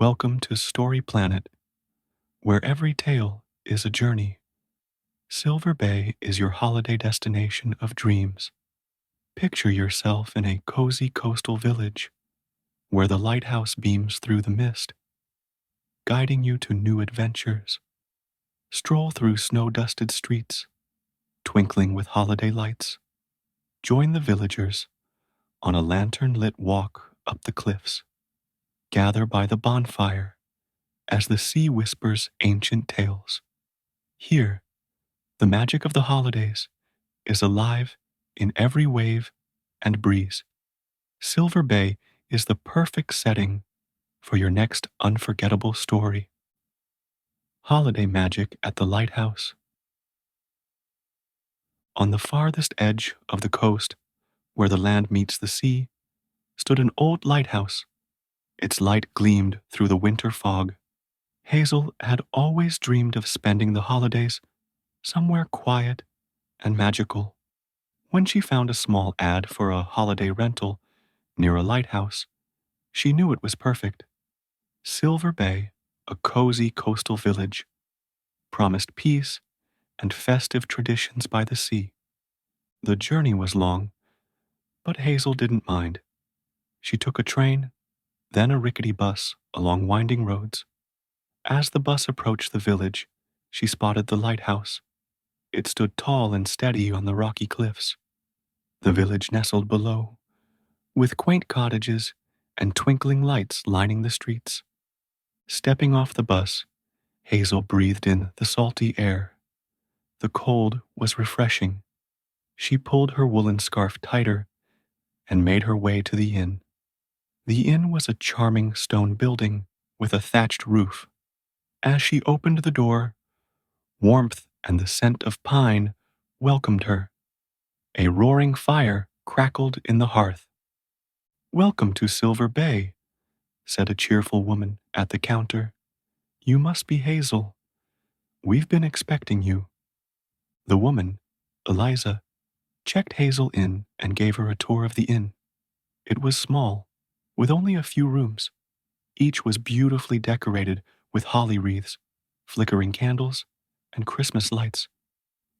Welcome to Story Planet, where every tale is a journey. Silver Bay is your holiday destination of dreams. Picture yourself in a cozy coastal village where the lighthouse beams through the mist, guiding you to new adventures. Stroll through snow-dusted streets, twinkling with holiday lights. Join the villagers on a lantern-lit walk up the cliffs. Gather by the bonfire as the sea whispers ancient tales. Here, the magic of the holidays is alive in every wave and breeze. Silver Bay is the perfect setting for your next unforgettable story. Holiday magic at the lighthouse. On the farthest edge of the coast, where the land meets the sea, stood an old lighthouse. Its light gleamed through the winter fog. Hazel had always dreamed of spending the holidays somewhere quiet and magical. When she found a small ad for a holiday rental near a lighthouse, she knew it was perfect. Silver Bay, a cozy coastal village, promised peace and festive traditions by the sea. The journey was long, but Hazel didn't mind. She took a train, then a rickety bus along winding roads. As the bus approached the village, she spotted the lighthouse. It stood tall and steady on the rocky cliffs. The village nestled below, with quaint cottages and twinkling lights lining the streets. Stepping off the bus, Hazel breathed in the salty air. The cold was refreshing. She pulled her woolen scarf tighter and made her way to the inn. The inn was a charming stone building with a thatched roof. As she opened the door, warmth and the scent of pine welcomed her. A roaring fire crackled in the hearth. "Welcome to Silver Bay," said a cheerful woman at the counter. "You must be Hazel. We've been expecting you." The woman, Eliza, checked Hazel in and gave her a tour of the inn. It was small, with only a few rooms. Each was beautifully decorated with holly wreaths, flickering candles, and Christmas lights.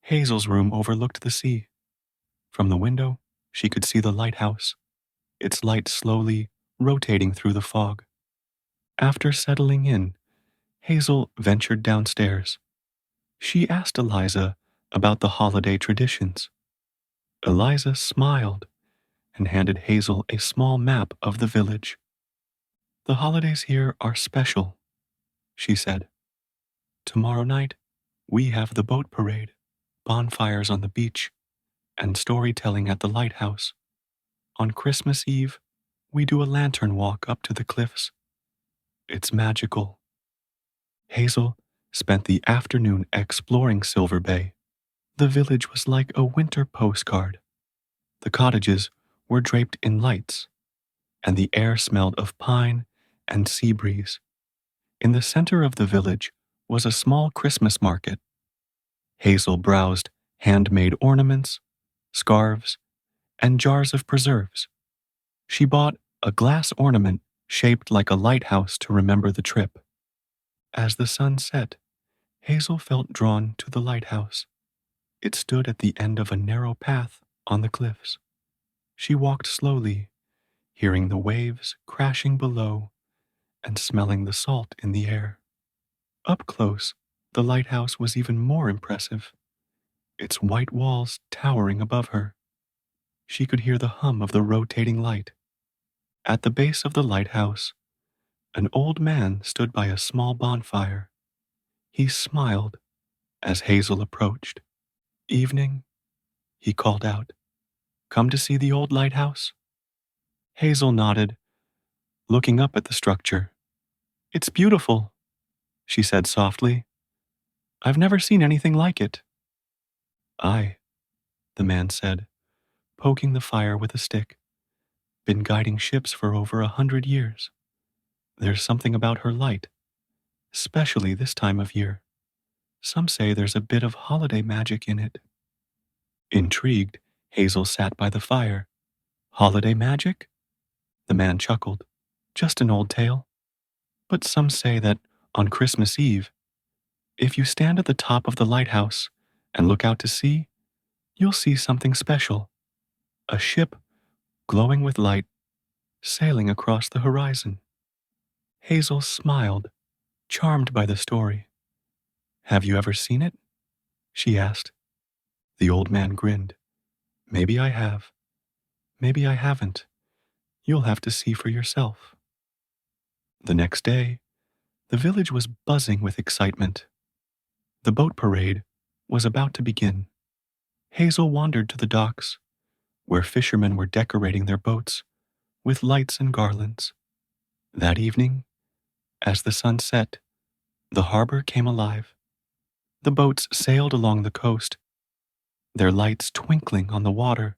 Hazel's room overlooked the sea. From the window, she could see the lighthouse, its light slowly rotating through the fog. After settling in, Hazel ventured downstairs. She asked Eliza about the holiday traditions. Eliza smiled and handed Hazel a small map of the village. "The holidays here are special," she said. "Tomorrow night, we have the boat parade, bonfires on the beach, and storytelling at the lighthouse. On Christmas Eve, we do a lantern walk up to the cliffs. It's magical." Hazel spent the afternoon exploring Silver Bay. The village was like a winter postcard. The cottages were draped in lights, and the air smelled of pine and sea breeze. In the center of the village was a small Christmas market. Hazel browsed handmade ornaments, scarves, and jars of preserves. She bought a glass ornament shaped like a lighthouse to remember the trip. As the sun set, Hazel felt drawn to the lighthouse. It stood at the end of a narrow path on the cliffs. She walked slowly, hearing the waves crashing below and smelling the salt in the air. Up close, the lighthouse was even more impressive, its white walls towering above her. She could hear the hum of the rotating light. At the base of the lighthouse, an old man stood by a small bonfire. He smiled as Hazel approached. "Evening," he called out. "Come to see the old lighthouse?" Hazel nodded, looking up at the structure. "It's beautiful," she said softly. "I've never seen anything like it." "I," the man said, poking the fire with a stick, "been guiding ships for over 100 years. There's something about her light, especially this time of year. Some say there's a bit of holiday magic in it." Intrigued, Hazel sat by the fire. "Holiday magic?" The man chuckled. "Just an old tale. But some say that on Christmas Eve, if you stand at the top of the lighthouse and look out to sea, you'll see something special, a ship glowing with light sailing across the horizon. Hazel smiled, charmed by the story. Have you ever seen it? She asked. The old man grinned. Maybe I have. Maybe I haven't. You'll have to see for yourself. The next day, the village was buzzing with excitement. The boat parade was about to begin. Hazel wandered to the docks, where fishermen were decorating their boats with lights and garlands. That evening, as the sun set, the harbor came alive. The boats sailed along the coast, their lights twinkling on the water.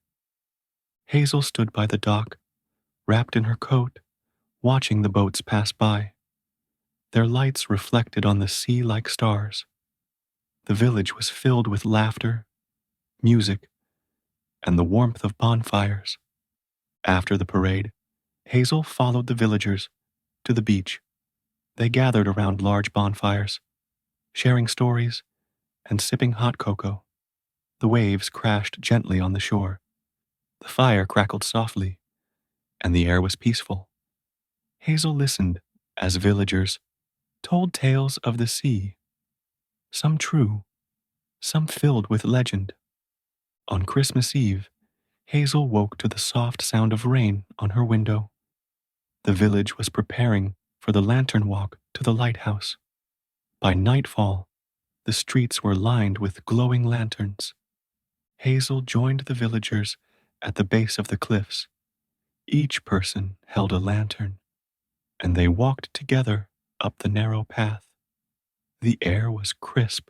Hazel stood by the dock, wrapped in her coat, watching the boats pass by. Their lights reflected on the sea like stars. The village was filled with laughter, music, and the warmth of bonfires. After the parade, Hazel followed the villagers to the beach. They gathered around large bonfires, sharing stories and sipping hot cocoa. The waves crashed gently on the shore. The fire crackled softly, and the air was peaceful. Hazel listened as villagers told tales of the sea, some true, some filled with legend. On Christmas Eve, Hazel woke to the soft sound of rain on her window. The village was preparing for the lantern walk to the lighthouse. By nightfall, the streets were lined with glowing lanterns. Hazel joined the villagers at the base of the cliffs. Each person held a lantern, and they walked together up the narrow path. The air was crisp,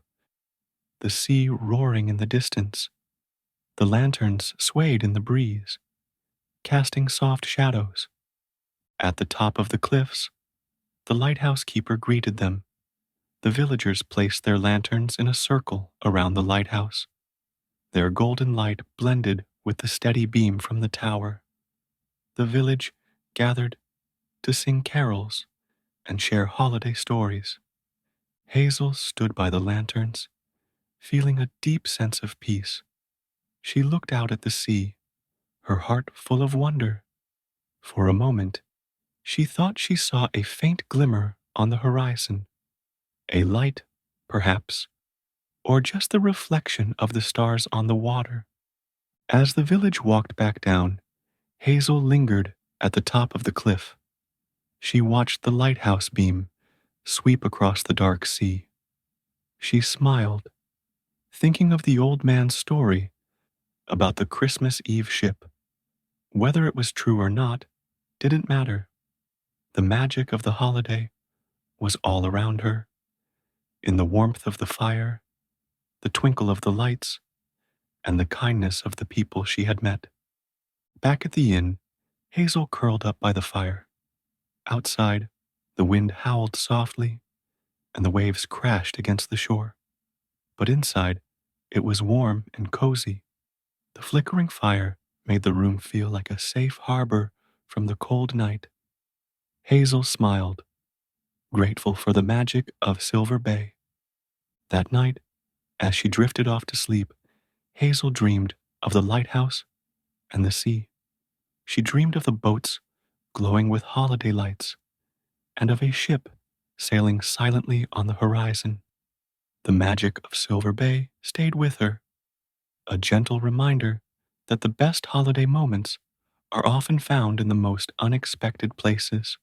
the sea roaring in the distance. The lanterns swayed in the breeze, casting soft shadows. At the top of the cliffs, the lighthouse keeper greeted them. The villagers placed their lanterns in a circle around the lighthouse. Their golden light blended with the steady beam from the tower. The village gathered to sing carols and share holiday stories. Hazel stood by the lanterns, feeling a deep sense of peace. She looked out at the sea, her heart full of wonder. For a moment, she thought she saw a faint glimmer on the horizon. A light, perhaps, or just the reflection of the stars on the water. As the village walked back down, Hazel lingered at the top of the cliff. She watched the lighthouse beam sweep across the dark sea. She smiled, thinking of the old man's story about the Christmas Eve ship. Whether it was true or not didn't matter. The magic of the holiday was all around her, in the warmth of the fire, the twinkle of the lights, and the kindness of the people she had met. Back at the inn, Hazel curled up by the fire. Outside, the wind howled softly, and the waves crashed against the shore. But inside, it was warm and cozy. The flickering fire made the room feel like a safe harbor from the cold night. Hazel smiled, grateful for the magic of Silver Bay. That night, as she drifted off to sleep, Hazel dreamed of the lighthouse and the sea. She dreamed of the boats glowing with holiday lights and of a ship sailing silently on the horizon. The magic of Silver Bay stayed with her, a gentle reminder that the best holiday moments are often found in the most unexpected places.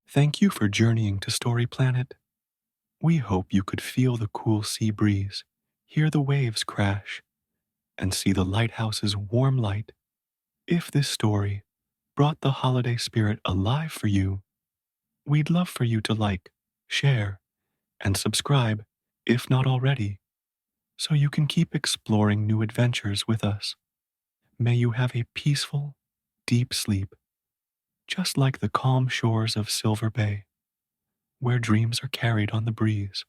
Thank you for journeying to Story Planet. We hope you could feel the cool sea breeze, hear the waves crash, and see the lighthouse's warm light. If this story brought the holiday spirit alive for you, we'd love for you to like, share, and subscribe, if not already, so you can keep exploring new adventures with us. May you have a peaceful, deep sleep, just like the calm shores of Silver Bay, where dreams are carried on the breeze.